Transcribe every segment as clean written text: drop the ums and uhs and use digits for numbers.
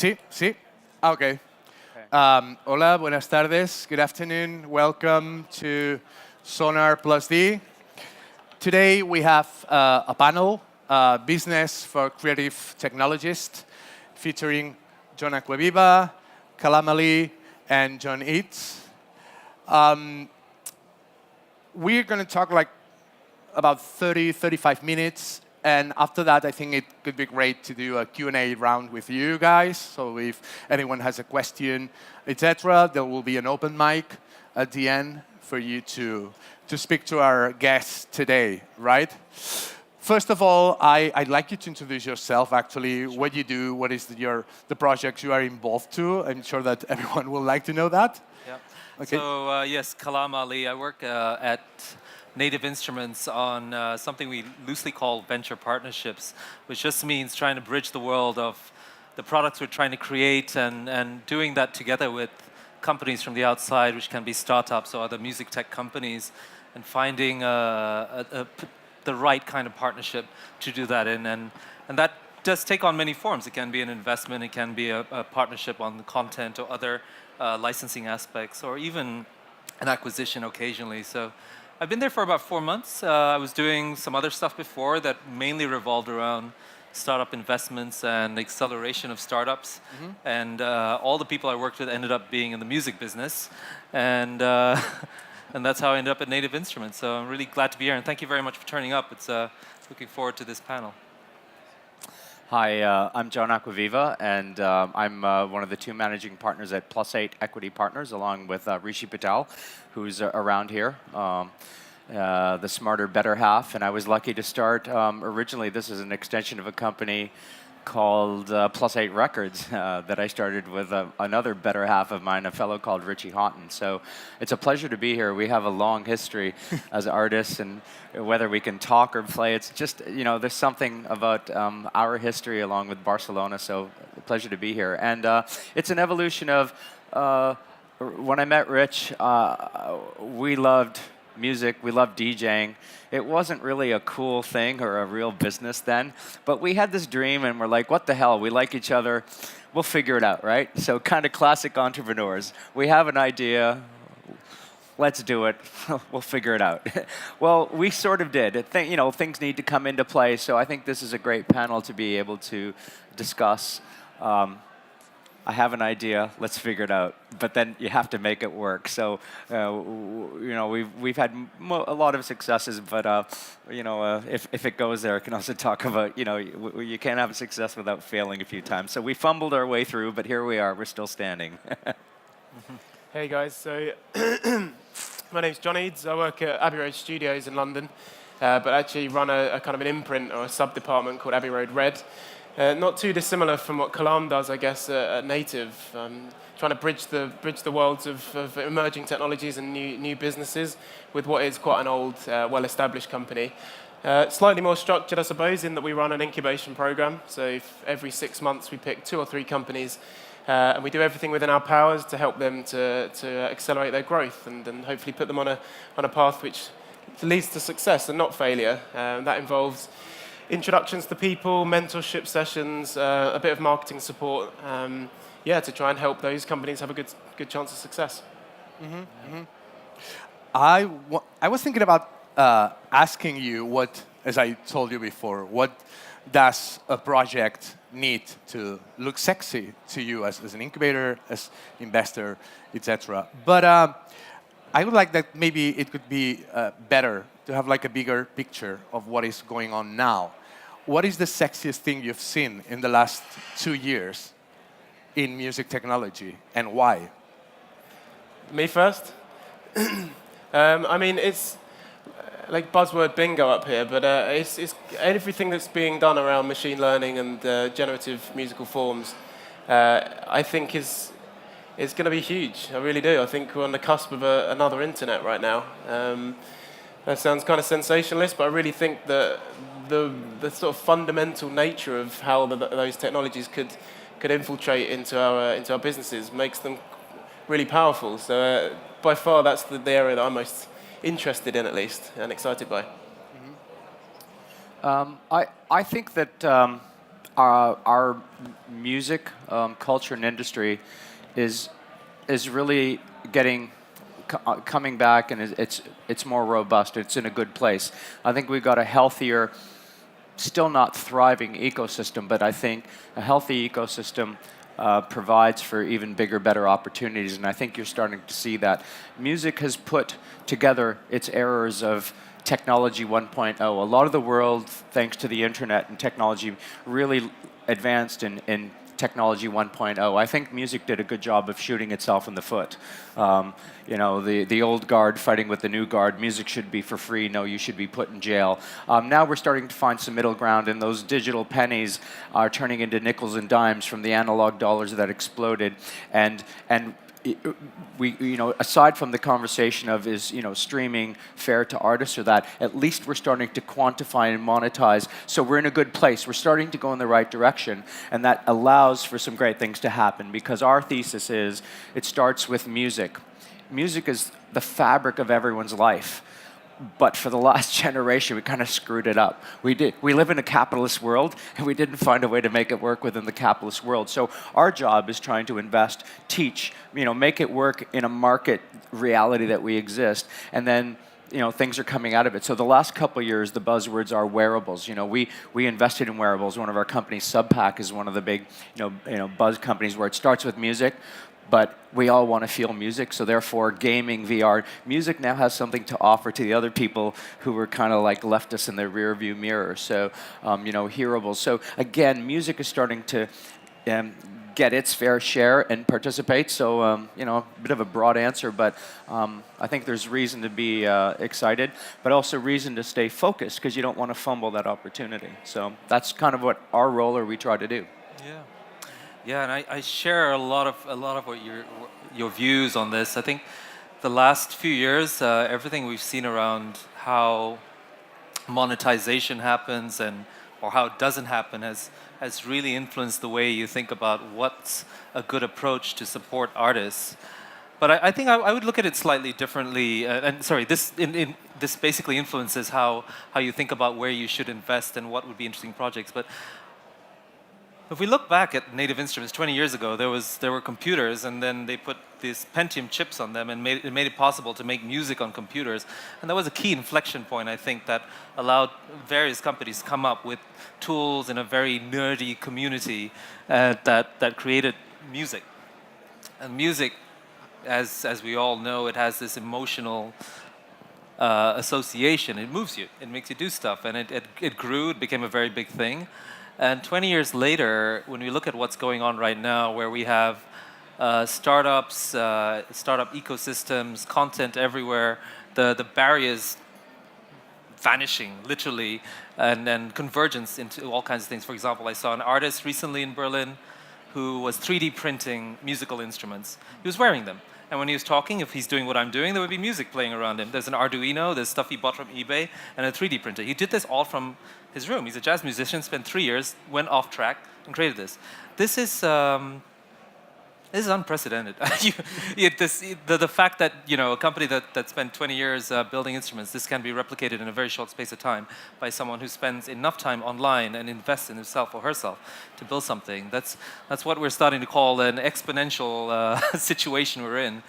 Sí, sí. Okay. Hola, buenas tardes. Good afternoon. Welcome to Sonar+D. Today we have a panel, Business for Creative Technologists, featuring John Acquaviva, Kalam and John Eades. We're going to talk like about 30, 35 minutes. And after that, I think it could be great to do a Q&A round with you guys. So if anyone has a question, etc., there will be an open mic at the end for you to speak to our guests today, right? First of all, I'd like you to introduce yourself, actually, what you do, what is the projects you are involved to. I'm sure that everyone will like to know that. Yeah. Okay. So, yes, Kalam. I work at Native Instruments on something we loosely call venture partnerships, which just means trying to bridge the world of the products we're trying to create and doing that together with companies from the outside, which can be startups or other music tech companies, and finding the right kind of partnership to do that in. And that does take on many forms. It can be an investment, it can be a partnership on the content or other licensing aspects, or even an acquisition occasionally. So I've been there for about 4 months. I was doing some other stuff before that mainly revolved around startup investments and acceleration of startups. Mm-hmm. And all the people I worked with ended up being in the music business. And that's how I ended up at Native Instruments. So I'm really glad to be here. And thank you very much for turning up. It's looking forward to this panel. Hi, I'm John Acquaviva, and I'm one of the 2 managing partners at +8 Equity Partners, along with Rishi Patel, who's around here, the smarter, better half. And I was lucky to start, originally this is an extension of a company called +8 Records that I started with another better half of mine, a fellow called Richie Houghton. So it's a pleasure to be here. We have a long history as artists, and whether we can talk or play, it's just, you know, there's something about our history along with Barcelona, so a pleasure to be here. And it's an evolution of, when I met Rich, we loved music, we loved DJing. It wasn't really a cool thing or a real business then, but we had this dream and we're like, what the hell, we like each other, we'll figure it out, right? So kind of classic entrepreneurs. We have an idea, let's do it, we'll figure it out. Well, we sort of did. You know, things need to come into play, so I think this is a great panel to be able to discuss. I have an idea, let's figure it out. But then you have to make it work. So, you know, we've had a lot of successes, but, you know, if it goes there, I can also talk about, you know, you can't have success without failing a few times. So we fumbled our way through, but here we are, we're still standing. Hey guys, so my name's John Eades. I work at Abbey Road Studios in London, but actually run a kind of an imprint or a sub-department called Abbey Road Red. Not too dissimilar from what Kalam does, I guess, at Native, trying to bridge the worlds of emerging technologies and new businesses with what is quite an old, well-established company. Slightly more structured, I suppose, in that we run an incubation program. So every 6 months we pick 2 or 3 companies, and we do everything within our powers to help them to accelerate their growth and hopefully put them on a path which leads to success and not failure. That involves introductions to people, mentorship sessions, a bit of marketing support, to try and help those companies have a good chance of success. Mm-hmm. Mm-hmm. I was thinking about asking you what, as I told you before, what does a project need to look sexy to you as an incubator, as investor, etc. But I would like that maybe it could be better to have like a bigger picture of what is going on now. What is the sexiest thing you've seen in the last 2 years in music technology, and why? Me first? I mean, it's like buzzword bingo up here, but it's everything that's being done around machine learning and generative musical forms, I think is going to be huge. I really do. I think we're on the cusp of another internet right now. That sounds kind of sensationalist, but I really think that the sort of fundamental nature of how those technologies could infiltrate into our businesses makes them really powerful. So by far, that's the area that I'm most interested in, at least, and excited by. I think that our music culture and industry is really coming back, and it's more robust. It's in a good place. I think we've got a healthier, still not thriving ecosystem, but I think a healthy ecosystem provides for even bigger, better opportunities, and I think you're starting to see that. Music has put together its errors of technology 1.0. A lot of the world, thanks to the internet and technology, really advanced in technology 1.0. I think music did a good job of shooting itself in the foot. You know, the old guard fighting with the new guard. Music should be for free. No, you should be put in jail. Now we're starting to find some middle ground, and those digital pennies are turning into nickels and dimes from the analog dollars that exploded. And we, you know, aside from the conversation of is, you know, streaming fair to artists or that, at least we're starting to quantify and monetize. So we're in a good place. We're starting to go in the right direction, and that allows for some great things to happen, because our thesis is it starts with music. Music is the fabric of everyone's life. But for the last generation, we kind of screwed it up. We live in a capitalist world, and we didn't find a way to make it work within the capitalist world. So our job is trying to invest, teach, you know, make it work in a market reality that we exist, and then, you know, things are coming out of it. So the last couple of years, the buzzwords are wearables. You know, we invested in wearables. One of our companies, Subpack, is one of the big, you know, buzz companies where it starts with music. But we all want to feel music, so therefore gaming, VR, music now has something to offer to the other people who were kind of like left us in the rear view mirror. So, you know, hearables. So again, music is starting to get its fair share and participate. So, you know, a bit of a broad answer, but I think there's reason to be excited, but also reason to stay focused, because you don't want to fumble that opportunity. So that's kind of what our role, or we try to do. Yeah. Yeah, and I share a lot of what your views on this. I think the last few years, everything we've seen around how monetization happens or how it doesn't happen has really influenced the way you think about what's a good approach to support artists. But I think I would look at it slightly differently. And sorry, this basically influences how you think about where you should invest and what would be interesting projects. But if we look back at Native Instruments 20 years ago, there were computers, and then they put these Pentium chips on them and made it possible to make music on computers. And that was a key inflection point, I think, that allowed various companies to come up with tools in a very nerdy community that created music. And music, as we all know, it has this emotional association. It moves you. It makes you do stuff. And it grew. It became a very big thing. And 20 years later, when we look at what's going on right now, where we have startups, startup ecosystems, content everywhere, the barriers vanishing, literally, and then convergence into all kinds of things. For example, I saw an artist recently in Berlin who was 3D printing musical instruments. He was wearing them. And when he was talking, if he's doing what I'm doing, there would be music playing around him. There's an Arduino, there's stuff he bought from eBay, and a 3D printer. He did this all from his room. He's a jazz musician, spent 3 years, went off track, and created this. This is unprecedented. The fact that, you know, a company that spent 20 years building instruments, this can be replicated in a very short space of time by someone who spends enough time online and invests in himself or herself to build something. That's what we're starting to call an exponential situation we're in.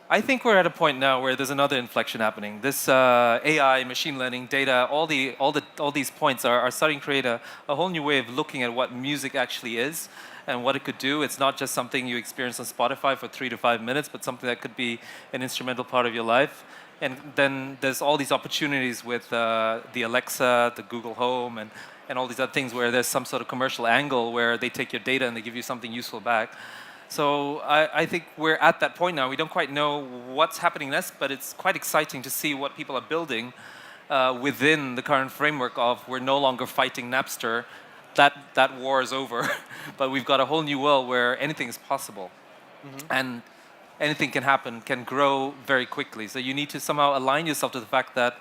I think we're at a point now where there's another inflection happening. This AI, machine learning, data, all these points are starting to create a whole new way of looking at what music actually is and what it could do. It's not just something you experience on Spotify for 3 to 5 minutes, but something that could be an instrumental part of your life. And then there's all these opportunities with the Alexa, the Google Home, and all these other things where there's some sort of commercial angle where they take your data and they give you something useful back. So I think we're at that point now. We don't quite know what's happening next, but it's quite exciting to see what people are building within the current framework of we're no longer fighting Napster. That war is over, but we've got a whole new world where anything is possible. Mm-hmm. And anything can happen, can grow very quickly. So you need to somehow align yourself to the fact that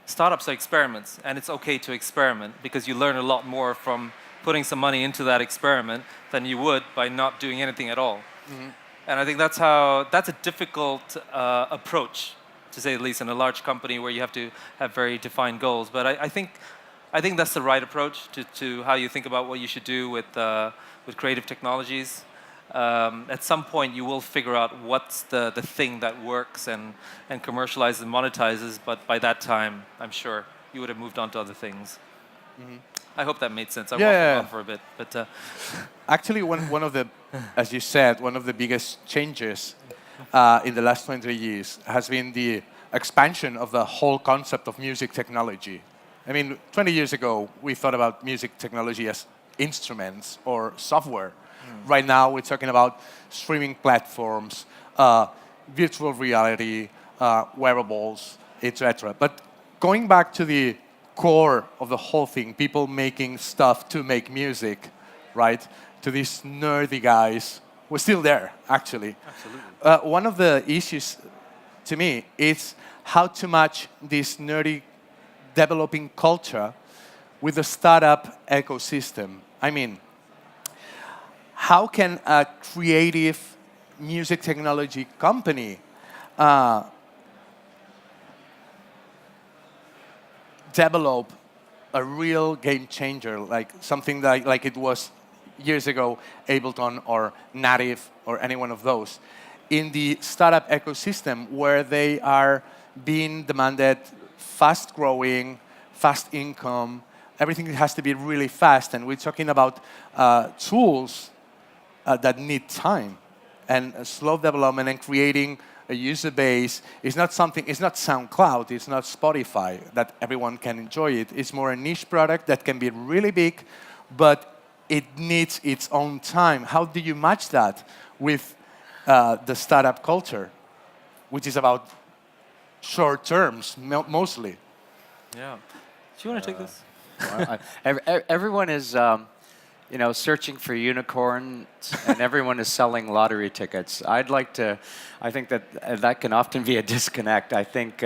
startups are experiments, and it's okay to experiment because you learn a lot more from putting some money into that experiment than you would by not doing anything at all. Mm-hmm. And I think that's a difficult approach, to say the least, in a large company where you have to have very defined goals. But I think I think that's the right approach to how you think about what you should do with creative technologies. At some point, you will figure out what's the thing that works and commercializes and monetizes. But by that time, I'm sure you would have moved on to other things. I hope that made sense. I walked on for a bit, but actually, one of the, as you said, one of the biggest changes in the last 20 years has been the expansion of the whole concept of music technology. I mean, 20 years ago, we thought about music technology as instruments or software. Right now, we're talking about streaming platforms, virtual reality, wearables, etc. But going back to the core of the whole thing, people making stuff to make music, right? To these nerdy guys, we're still there, actually. absolutely. One of the issues to me is how to match this nerdy developing culture with the startup ecosystem. I mean, how can a creative music technology company develop a real game changer, like something like it was years ago, Ableton or Native or any one of those, in the startup ecosystem where they are being demanded fast growing, fast income, everything has to be really fast, and we're talking about tools that need time and slow development and creating a user base. It's not something, it's not SoundCloud, it's not Spotify that everyone can enjoy it. It's more a niche product that can be really big, but it needs its own time. How do you match that with the startup culture, which is about short terms mostly? Yeah. Do you want to take this? Everyone is, searching for unicorns, and everyone is selling lottery tickets. I think that can often be a disconnect. I think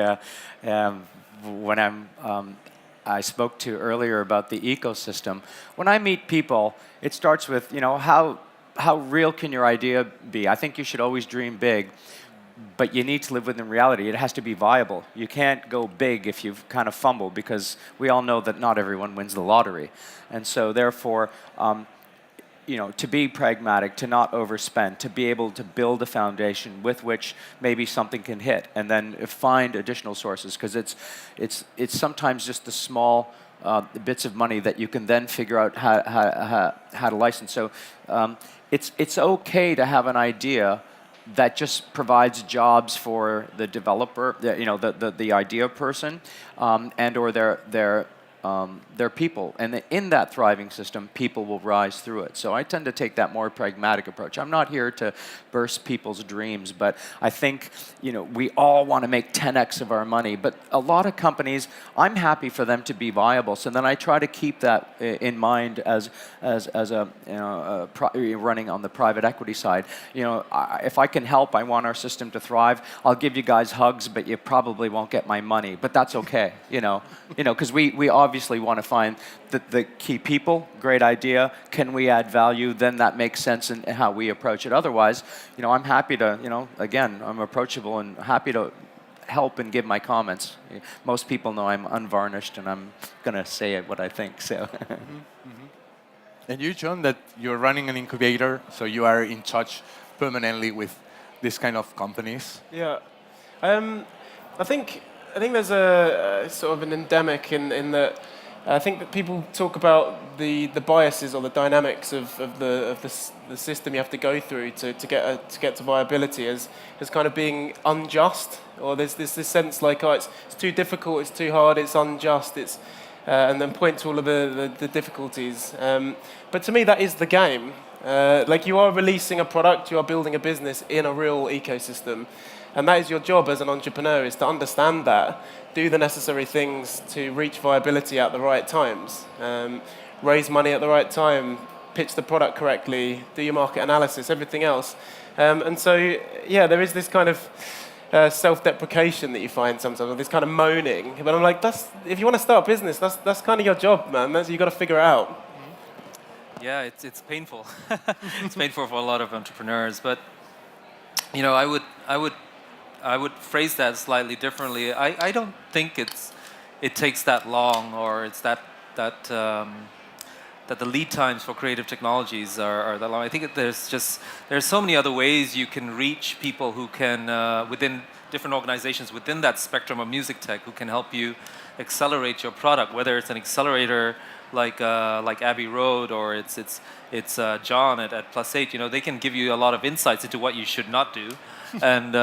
when I spoke to earlier about the ecosystem, when I meet people, it starts with, how real can your idea be? I think you should always dream big, but you need to live within reality. It has to be viable. You can't go big if you've kind of fumbled, because we all know that not everyone wins the lottery. And so therefore, to be pragmatic, to not overspend, to be able to build a foundation with which maybe something can hit, and then find additional sources, because it's sometimes just the small bits of money that you can then figure out how to license. So it's okay to have an idea that just provides jobs for the developer, the idea person, and or their people. And in that thriving system, people will rise through it. So I tend to take that more pragmatic approach. I'm not here to burst people's dreams, but I think we all want to make 10x of our money. But a lot of companies, I'm happy for them to be viable. So then I try to keep that in mind as running on the private equity side. If I can help, I want our system to thrive. I'll give you guys hugs, but you probably won't get my money. But that's okay, because we obviously want to find the key people, great idea, can we add value, then that makes sense in how we approach it. Otherwise, I'm happy to, again, I'm approachable and happy to help and give my comments. Most people know I'm unvarnished and I'm going to say what I think. So. And you, John, that you're running an incubator, so you are in touch permanently with this kind of companies. Yeah. I think there's a sort of an endemic in that I think that people talk about the biases or the dynamics of the system you have to go through to get to viability as kind of being unjust, or there's this sense like, oh, it's too difficult, it's too hard, it's unjust, and then point to all of the difficulties. But to me, that is the game. Like, you are releasing a product, you are building a business in a real ecosystem. And that is your job as an entrepreneur, is to understand that, do the necessary things to reach viability at the right times, raise money at the right time, pitch the product correctly, do your market analysis, everything else. And so, yeah, there is this kind of self-deprecation that you find sometimes, or this kind of moaning. But I'm like, if you want to start a business, that's kind of your job, man. You've got to figure it out. Yeah, it's painful. It's painful for a lot of entrepreneurs, but I would phrase that slightly differently. I don't think it takes that long, or it's that that the lead times for creative technologies are that long. I think there's so many other ways you can reach people who can within different organizations within that spectrum of music tech who can help you accelerate your product, whether it's an accelerator like Abbey Road or it's John at +8. You know, they can give you a lot of insights into what you should not do, and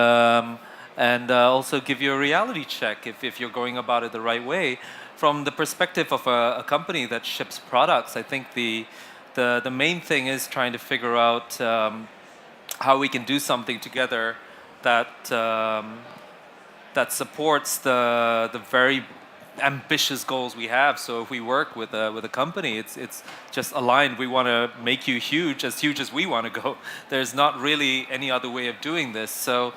also give you a reality check if you're going about it the right way. From the perspective of a company that ships products, I think the main thing is trying to figure out how we can do something together that that supports the very ambitious goals we have. So if we work with a company, it's just aligned. We want to make you huge as we want to go. There's not really any other way of doing this. So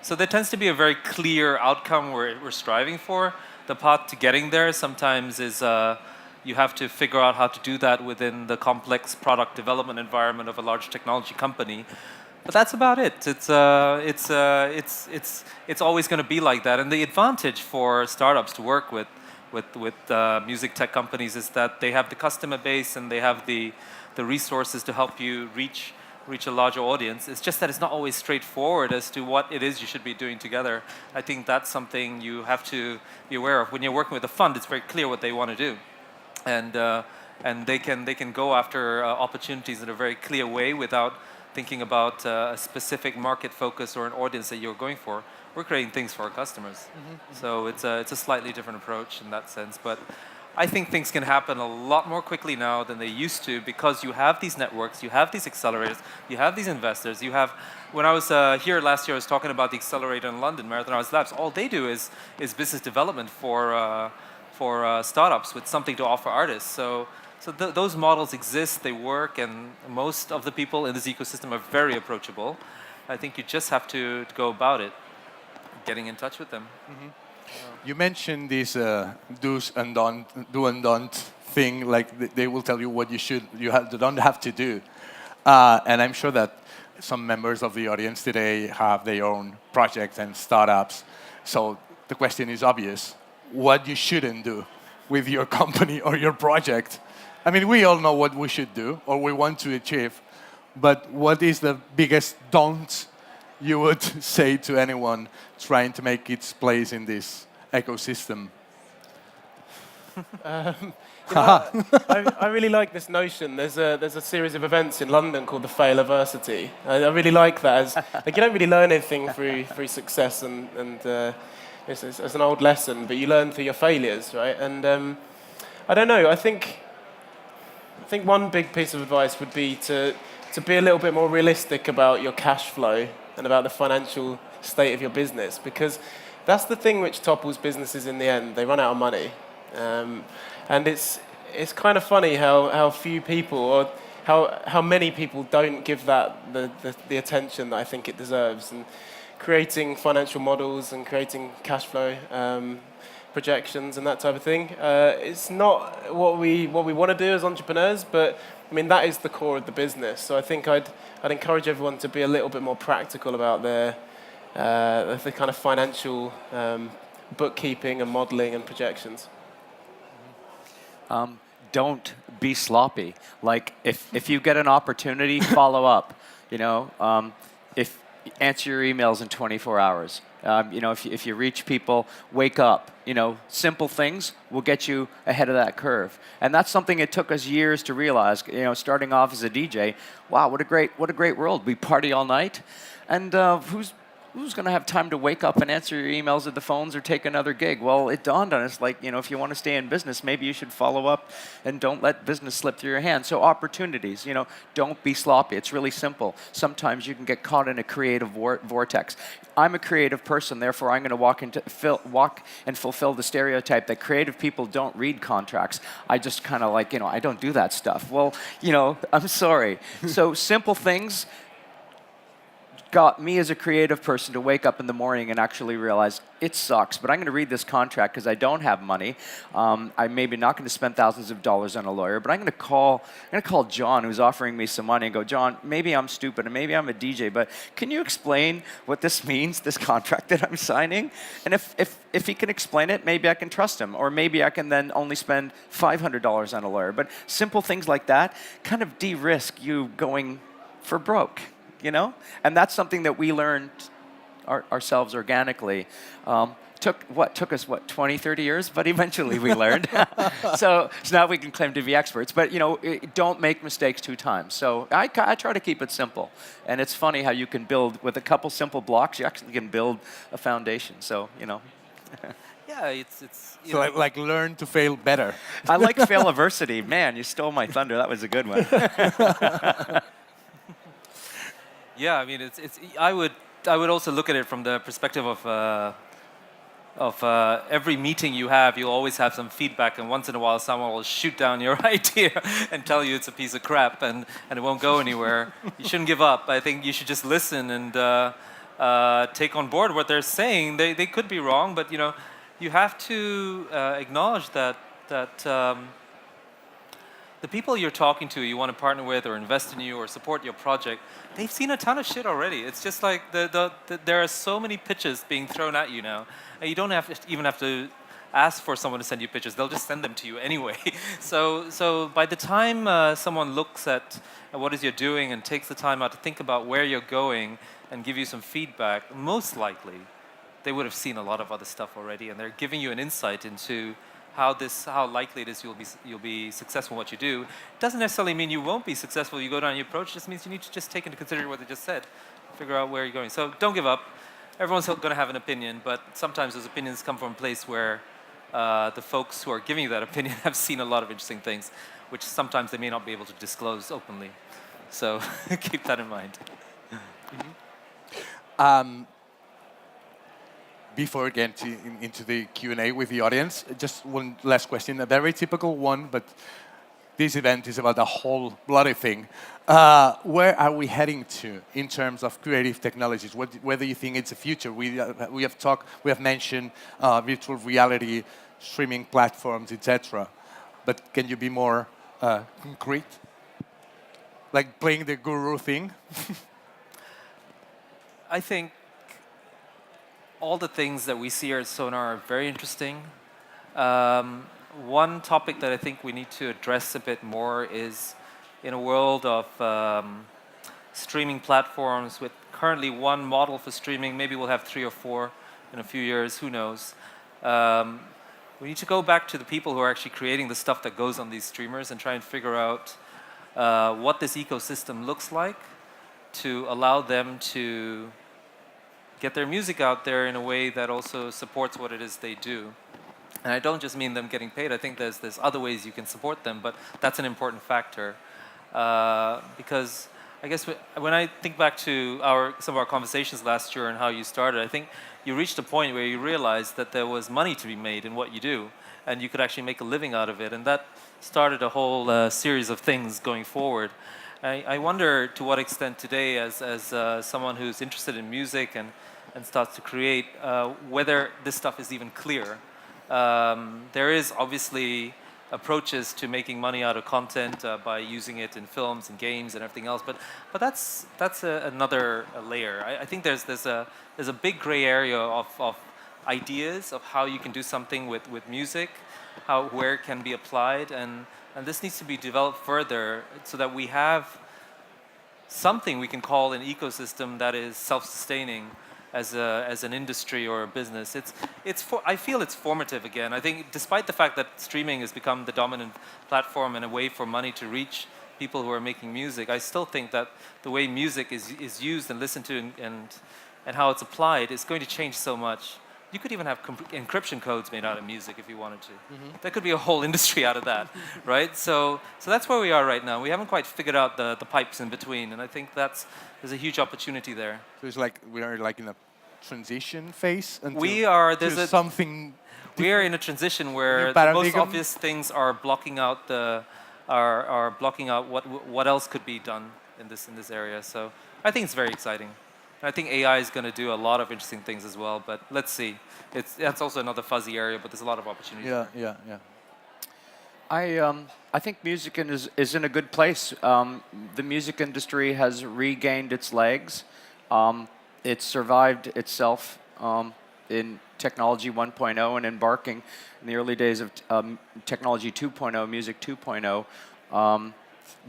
there tends to be a very clear outcome we're striving for. The path to getting there sometimes is you have to figure out how to do that within the complex product development environment of a large technology company. But that's about it. It's always going to be like that. And the advantage for startups to work with music tech companies is that they have the customer base and they have the resources to help you reach a larger audience. It's just that it's not always straightforward as to what it is you should be doing together. I think that's something you have to be aware of. When you're working with a fund, it's very clear what they want to do, and they can go after opportunities in a very clear way without thinking about a specific market focus or an audience that you're going for. We're creating things for our customers, so it's a slightly different approach in that sense, but. I think things can happen a lot more quickly now than they used to because you have these networks, you have these accelerators, you have these investors, you have... When I was here last year, I was talking about the accelerator in London, Marathon House Labs. All they do is business development for startups with something to offer artists. So those models exist, they work, and most of the people in this ecosystem are very approachable. I think you just have to go about it, getting in touch with them. You mentioned this do and don't thing, like they will tell you what you don't have to do. And I'm sure that some members of the audience today have their own projects and startups. So the question is obvious. What you shouldn't do with your company or your project. I mean, we all know what we should do or we want to achieve. But what is the biggest don't you would say to anyone trying to make its place in this ecosystem? I really like this notion. There's a series of events in London called the Failoversity. I really like that. As, like, you don't really learn anything through success, and it's an old lesson, but you learn through your failures, right? And I don't know. I think one big piece of advice would be to be a little bit more realistic about your cash flow and about the financial state of your business, because that's the thing which topples businesses in the end. They run out of money. And it's kind of funny how few people, or how many people don't give that the attention that I think it deserves. And creating financial models and creating cash flow projections and that type of thing, it's not what we want to do as entrepreneurs, but I mean that is the core of the business. So I think I'd encourage everyone to be a little bit more practical about the kind of financial bookkeeping and modeling and projections. Don't be sloppy. Like, if you get an opportunity, follow up. You know, if answer your emails in 24 hours. You know, if you reach people, wake up. You know, simple things will get you ahead of that curve. And that's something it took us years to realize. You know, starting off as a DJ, wow, what a great world. We party all night, and who's going to have time to wake up and answer your emails at the phones or take another gig? Well, it dawned on us, like, you know, if you want to stay in business, maybe you should follow up and don't let business slip through your hands. So opportunities, you know, don't be sloppy. It's really simple. Sometimes you can get caught in a creative vortex. I'm a creative person, therefore I'm going to walk and fulfill the stereotype that creative people don't read contracts. I just kind of like, you know, I don't do that stuff. Well, you know, I'm sorry. So simple things. got me as a creative person to wake up in the morning and actually realize it sucks, but I'm going to read this contract because I don't have money. I'm maybe not going to spend thousands of dollars on a lawyer, but I'm going to call John, who's offering me some money, and go, John, maybe I'm stupid and maybe I'm a DJ, but can you explain what this means, this contract that I'm signing? And if he can explain it, maybe I can trust him, or maybe I can then only spend $500 on a lawyer. But simple things like that kind of de-risk you going for broke, you know? And that's something that we learned ourselves organically. Took us 20, 30 years, but eventually we learned. so now we can claim to be experts. But don't make mistakes 2 times. So I try to keep it simple. And it's funny how you can build with a couple simple blocks. You actually can build a foundation. So Yeah, it's So like learn to fail better. I like fail-aversity. Man, you stole my thunder. That was a good one. Yeah, I mean, I would also look at it from the perspective of every meeting you have, you'll always have some feedback, and once in a while someone will shoot down your idea and tell you it's a piece of crap and it won't go anywhere. You shouldn't give up. I think you should just listen and take on board what they're saying. They could be wrong, but you have to acknowledge that the people you're talking to, you want to partner with or invest in you or support your project, they've seen a ton of shit already. It's just like there are so many pitches being thrown at you now. And you don't even have to ask for someone to send you pitches. They'll just send them to you anyway. So by the time someone looks at what it is you're doing and takes the time out to think about where you're going and give you some feedback, most likely they would have seen a lot of other stuff already, and they're giving you an insight into how likely it is you'll be successful in what you do. It doesn't necessarily mean you won't be successful if you go down your approach. It just means you need to just take into consideration what they just said, figure out where you're going. So don't give up. Everyone's going to have an opinion, but sometimes those opinions come from a place where the folks who are giving you that opinion have seen a lot of interesting things, which sometimes they may not be able to disclose openly. So keep that in mind. Before getting into the Q&A with the audience, just one last question, a very typical one, but this event is about a whole bloody thing. Where are we heading to in terms of creative technologies? Where do you think it's the future? We have mentioned virtual reality, streaming platforms, etc. But can you be more concrete? Like playing the guru thing? I think all the things that we see here at Sonar are very interesting. One topic that I think we need to address a bit more is in a world of streaming platforms with currently one model for streaming, maybe we'll have 3 or 4 in a few years, who knows. We need to go back to the people who are actually creating the stuff that goes on these streamers and try and figure out what this ecosystem looks like to allow them to get their music out there in a way that also supports what it is they do. And I don't just mean them getting paid. I think there's other ways you can support them, but that's an important factor. Because I guess when I think back to some of our conversations last year and how you started, I think you reached a point where you realized that there was money to be made in what you do, and you could actually make a living out of it. And that started a whole series of things going forward. I wonder to what extent today, as someone who's interested in music and starts to create, whether this stuff is even clear. There is obviously approaches to making money out of content by using it in films and games and everything else, but that's another layer. I think there's a big gray area of ideas of how you can do something with music, where it can be applied, and this needs to be developed further so that we have something we can call an ecosystem that is self-sustaining as an industry or a business. I feel it's formative again. I think despite the fact that streaming has become the dominant platform and a way for money to reach people who are making music, I still think that the way music is used and listened to and how it's applied is going to change so much. You could even have encryption codes made out of music if you wanted to. Mm-hmm. There could be a whole industry out of that, right? So that's where we are right now. We haven't quite figured out the pipes in between, and I think there's a huge opportunity there. So it's like we are like in a transition phase until we are something. We are in a transition where the most obvious things are blocking out what else could be done in this area. So I think it's very exciting. And I think AI is going to do a lot of interesting things as well, but let's see. That's also another fuzzy area, but there's a lot of opportunities. Yeah, yeah, yeah. I think music is in a good place. The music industry has regained its legs. It's survived itself in technology 1.0 and embarking in the early days of technology 2.0, music 2.0.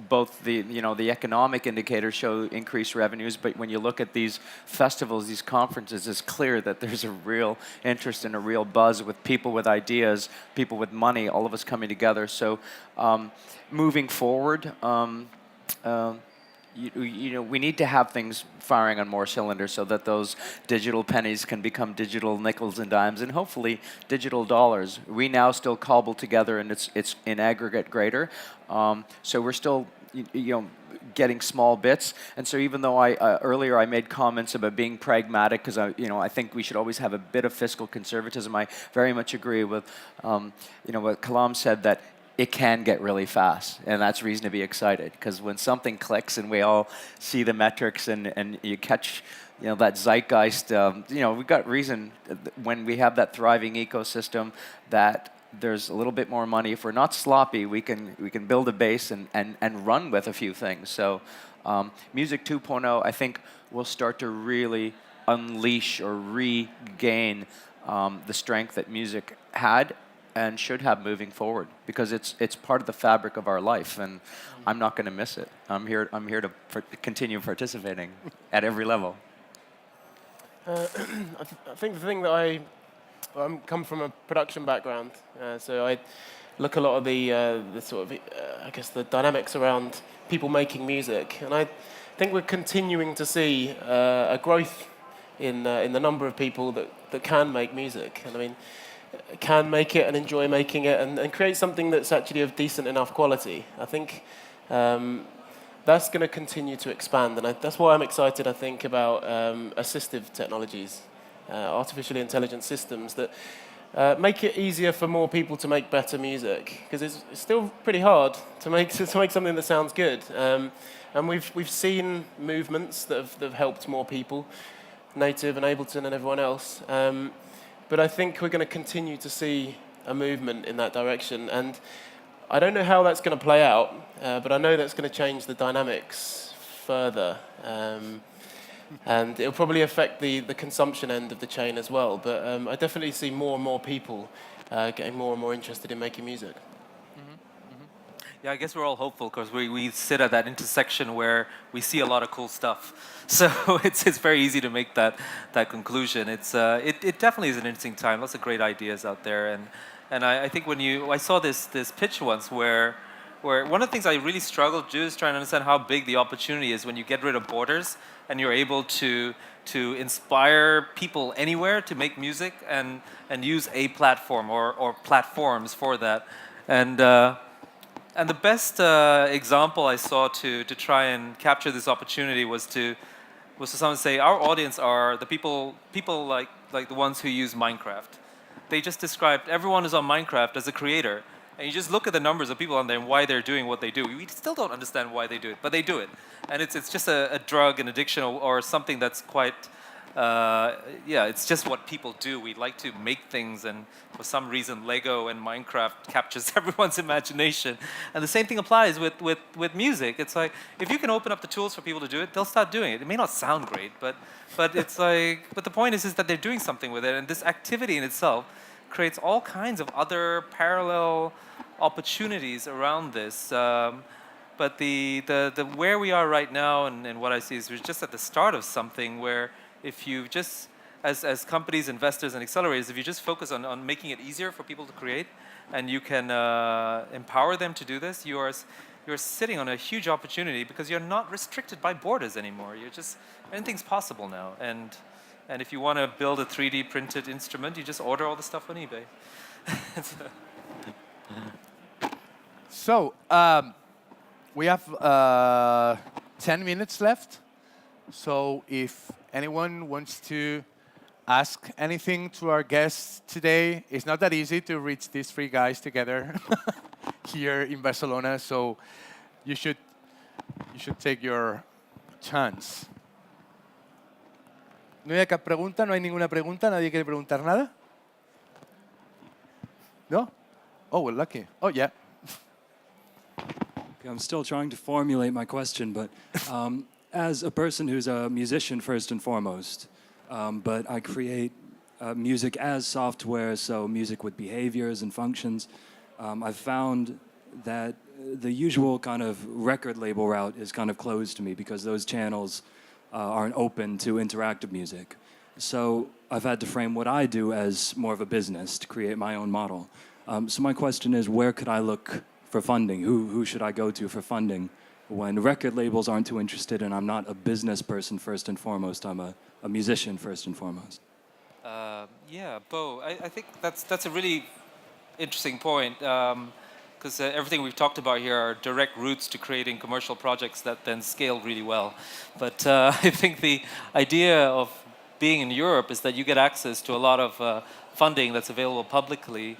Both the economic indicators show increased revenues, but when you look at these festivals, these conferences, it's clear that there's a real interest and a real buzz with people with ideas, people with money, all of us coming together. So moving forward, we need to have things firing on more cylinders so that those digital pennies can become digital nickels and dimes and hopefully digital dollars. We now still cobble together and it's in aggregate greater. So we're still getting small bits. And so even though earlier I made comments about being pragmatic because I think we should always have a bit of fiscal conservatism, I very much agree with what Kalam said, that it can get really fast, and that's reason to be excited, because when something clicks and we all see the metrics and you catch that zeitgeist, we've got reason when we have that thriving ecosystem that there's a little bit more money. If we're not sloppy, we can build a base and run with a few things. So Music 2.0, I think, will start to really unleash or regain the strength that music had and should have moving forward, because it's part of the fabric of our life, and I'm not going to miss it. I'm here to continue participating at every level. I think the thing that I come from a production background, so I look a lot of the sort of I guess the dynamics around people making music, and I think we're continuing to see a growth in the number of people that can make music, and I mean, can make it and enjoy making it and create something that's actually of decent enough quality. I think that's going to continue to expand, and that's why I'm excited, I think, about assistive technologies, artificially intelligent systems that make it easier for more people to make better music, because it's still pretty hard to make something that sounds good. And we've seen movements that have helped more people, Native and Ableton and everyone else. But I think we're going to continue to see a movement in that direction. And I don't know how that's going to play out, but I know that's going to change the dynamics further. And it'll probably affect the consumption end of the chain as well. But I definitely see more and more people getting more and more interested in making music. Yeah, I guess we're all hopeful because we sit at that intersection where we see a lot of cool stuff. So it's very easy to make that conclusion. It definitely is an interesting time. Lots of great ideas out there, and I think I saw this pitch once where one of the things I really struggled to do is trying to understand how big the opportunity is when you get rid of borders and you're able to inspire people anywhere to make music and use a platform or platforms for that. And the best example I saw to try and capture this opportunity was to someone say our audience are the people like the ones who use Minecraft. They just described everyone is on Minecraft as a creator, and you just look at the numbers of people on there and why they're doing what they do. We still don't understand why they do it, but they do it, and it's just a drug, an addiction, or something that's quite. It's just what people do. We like to make things, and for some reason, Lego and Minecraft captures everyone's imagination. And the same thing applies with music. It's like, if you can open up the tools for people to do it, they'll start doing it. It may not sound great, but it's like, but the point is that they're doing something with it, and this activity in itself creates all kinds of other parallel opportunities around this. But the where we are right now, and what I see is we're just at the start of something where, if you just, as companies, investors, and accelerators, if you just focus on making it easier for people to create, and you can empower them to do this, you're sitting on a huge opportunity, because you're not restricted by borders anymore. Anything's possible now. And if you want to build a 3D printed instrument, you just order all the stuff on eBay. So we have 10 minutes left. So if anyone wants to ask anything to our guests today, it's not that easy to reach these three guys together here in Barcelona. So you should take your chance. No hay acá pregunta, no hay ninguna pregunta, nadie quiere preguntar nada. No? Oh, we're lucky. Oh, yeah. I'm still trying to formulate my question, but as a person who's a musician first and foremost, but I create music as software, so music with behaviors and functions, I've found that the usual kind of record label route is kind of closed to me because those channels aren't open to interactive music. So I've had to frame what I do as more of a business to create my own model. So my question is, where could I look for funding? Who should I go to for funding when record labels aren't too interested and I'm not a business person first and foremost, I'm a musician first and foremost? Yeah, Bo, I think that's a really interesting point because everything we've talked about here are direct routes to creating commercial projects that then scale really well. But I think the idea of being in Europe is that you get access to a lot of funding that's available publicly.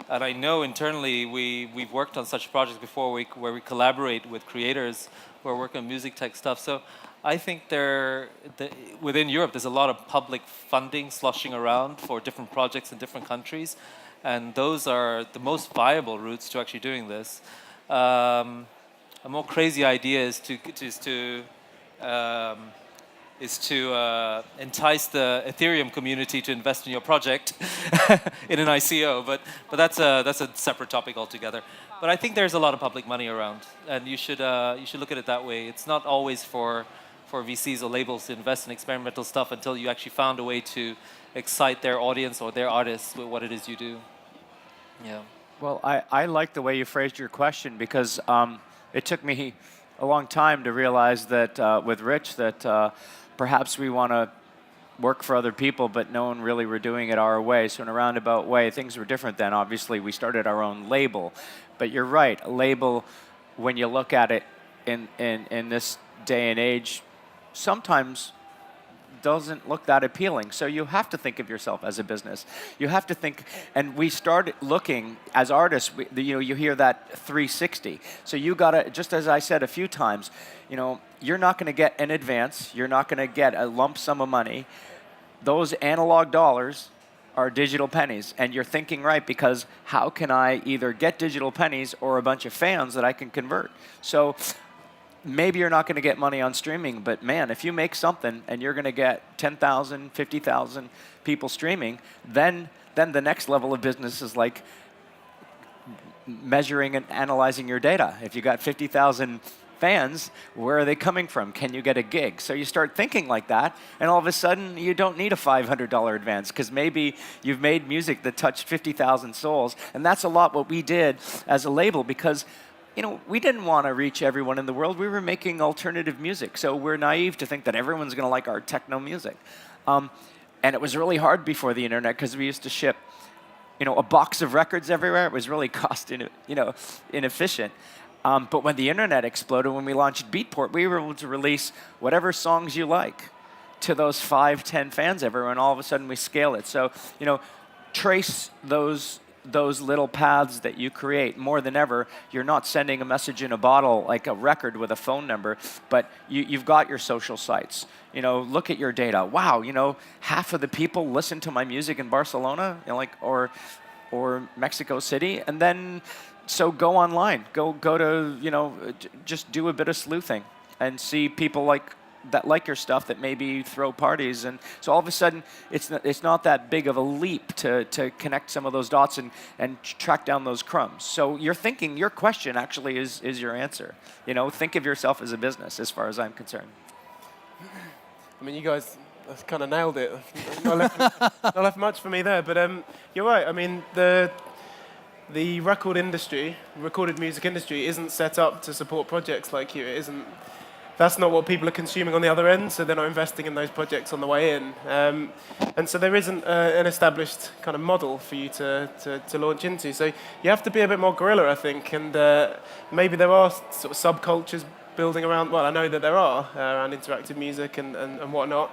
And I know internally we've worked on such projects before where we collaborate with creators who are working on music tech stuff. So I think within Europe there's a lot of public funding sloshing around for different projects in different countries. And those are the most viable routes to actually doing this. A more crazy idea is to entice the Ethereum community to invest in your project in an ICO, but that's a separate topic altogether. But I think there's a lot of public money around, and you should look at it that way. It's not always for VCs or labels to invest in experimental stuff until you actually found a way to excite their audience or their artists with what it is you do. Yeah. Well, I like the way you phrased your question because it took me a long time to realize that with Rich that perhaps we want to work for other people, but no one really were doing it our way. So in a roundabout way, things were different then. Obviously, we started our own label. But you're right, a label, when you look at it in this day and age, sometimes doesn't look that appealing. So you have to think of yourself as a business. You have to think, and we started looking as artists, you hear that 360. So you gotta, just as I said a few times, you're not gonna get an advance, you're not gonna get a lump sum of money. Those analog dollars are digital pennies, and you're thinking right, because how can I either get digital pennies or a bunch of fans that I can convert? So maybe you're not going to get money on streaming, but man, if you make something and you're going to get 10,000, 50,000 people streaming, then the next level of business is like measuring and analyzing your data. If you got 50,000 fans, where are they coming from? Can you get a gig? So you start thinking like that, and all of a sudden you don't need a $500 advance because maybe you've made music that touched 50,000 souls, and that's a lot what we did as a label because we didn't want to reach everyone in the world. We were making alternative music, so we're naive to think that everyone's going to like our techno music. And it was really hard before the internet because we used to ship, a box of records everywhere. It was really inefficient. But when the internet exploded, when we launched Beatport, we were able to release whatever songs you like to those 5, 10 fans everywhere, and all of a sudden we scale it. So, trace those little paths that you create. More than ever, you're not sending a message in a bottle like a record with a phone number, but you've got your social sites. Look at your data. Wow, half of the people listen to my music in Barcelona, or Mexico City, and then so go online. Go to just do a bit of sleuthing and see people that like your stuff that maybe throw parties, and so all of a sudden it's not that big of a leap to connect some of those dots and track down those crumbs. So your question actually is your answer. Think of yourself as a business as far as I'm concerned. I mean, you guys kind of nailed it. Not left much for me there, but you're right. I mean, the recorded music industry isn't set up to support projects like you. It isn't. That's not what people are consuming on the other end, so they're not investing in those projects on the way in. And so there isn't an established kind of model for you to launch into. So you have to be a bit more guerrilla, I think, and maybe there are sort of subcultures building around, well, I know that there are, around interactive music and whatnot.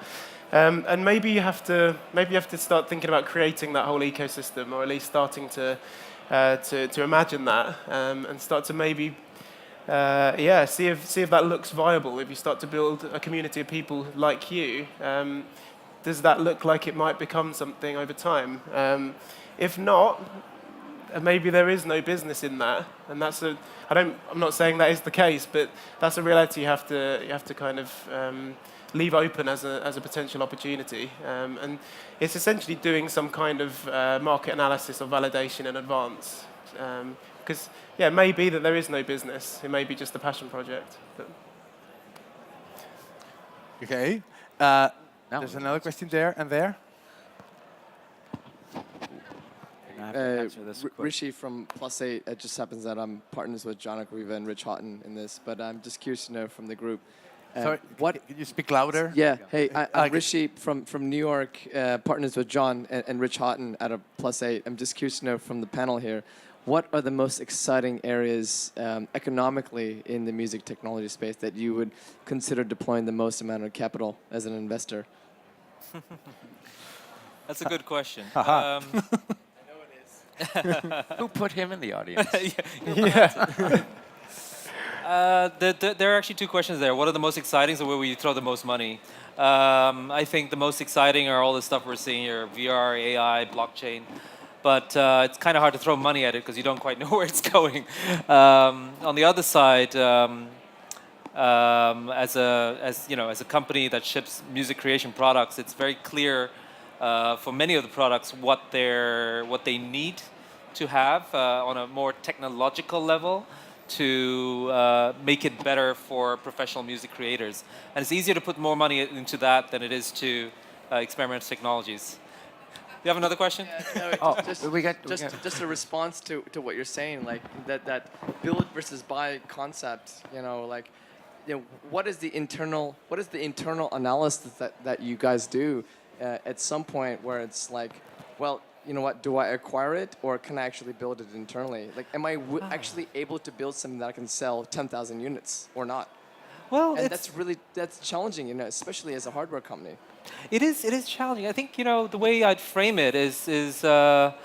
And maybe you have to start thinking about creating that whole ecosystem, or at least starting to imagine that, and start to maybe see if that looks viable. If you start to build a community of people like you, does that look like it might become something over time? If not, maybe there is no business in that, and I'm not saying that is the case, but that's a reality you have to kind of leave open as a potential opportunity, and it's essentially doing some kind of market analysis or validation in advance, because it may be that there is no business, it may be just a passion project. But. Okay. There's another question there and there. Rishi from +8. It just happens that I'm partners with John Acquaviva and Rich Houghton in this, but I'm just curious to know from the group. Sorry, can you speak louder? Yeah. Hey, I'm Rishi from New York, partners with John and Rich Houghton at a +8. I'm just curious to know from the panel here, what are the most exciting areas economically in the music technology space that you would consider deploying the most amount of capital as an investor? That's a good question. Who put him in the audience? There are actually two questions there. What are the most exciting, so where will you throw the most money? I think the most exciting are all the stuff we're seeing here, VR, AI, blockchain. But it's kind of hard to throw money at it because you don't quite know where it's going. On the other side, as a company that ships music creation products, it's very clear for many of the products what they need to have on a more technological level to make it better for professional music creators. And it's easier to put more money into that than it is to experimental technologies. Do you have another question? Just a response to what you're saying, like that build versus buy concept. What is the internal analysis that you guys do at some point where it's like, well, you know what? Do I acquire it or can I actually build it internally? Like, am I actually able to build something that I can sell 10,000 units or not? Well, and that's challenging, especially as a hardware company. It is challenging. I think the way I'd frame it is there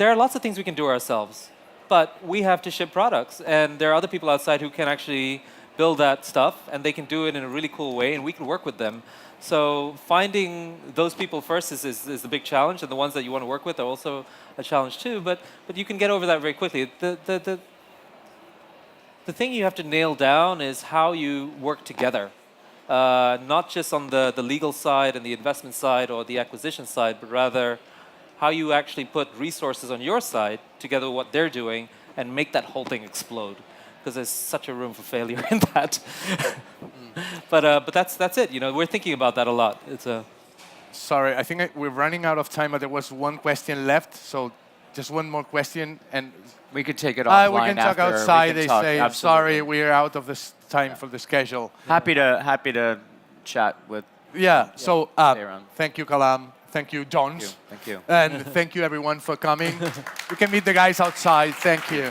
are lots of things we can do ourselves, but we have to ship products, and there are other people outside who can actually build that stuff, and they can do it in a really cool way, and we can work with them. So finding those people first is the big challenge, and the ones that you want to work with are also a challenge too. But you can get over that very quickly. The thing you have to nail down is how you work together. Not just on the legal side and the investment side or the acquisition side, but rather how you actually put resources on your side together with what they're doing and make that whole thing explode. Because there's such a room for failure in that. But that's it. We're thinking about that a lot. Sorry, I think we're running out of time, but there was one question left. So just one more question, and we could take it offline. We can talk after. outside. They say, absolutely. Sorry, we're out of this time for the schedule. Happy to chat with. Yeah. So thank you, Kalam. Thank you, Johns. Thank you. And thank you, everyone, for coming. You can meet the guys outside. Thank you.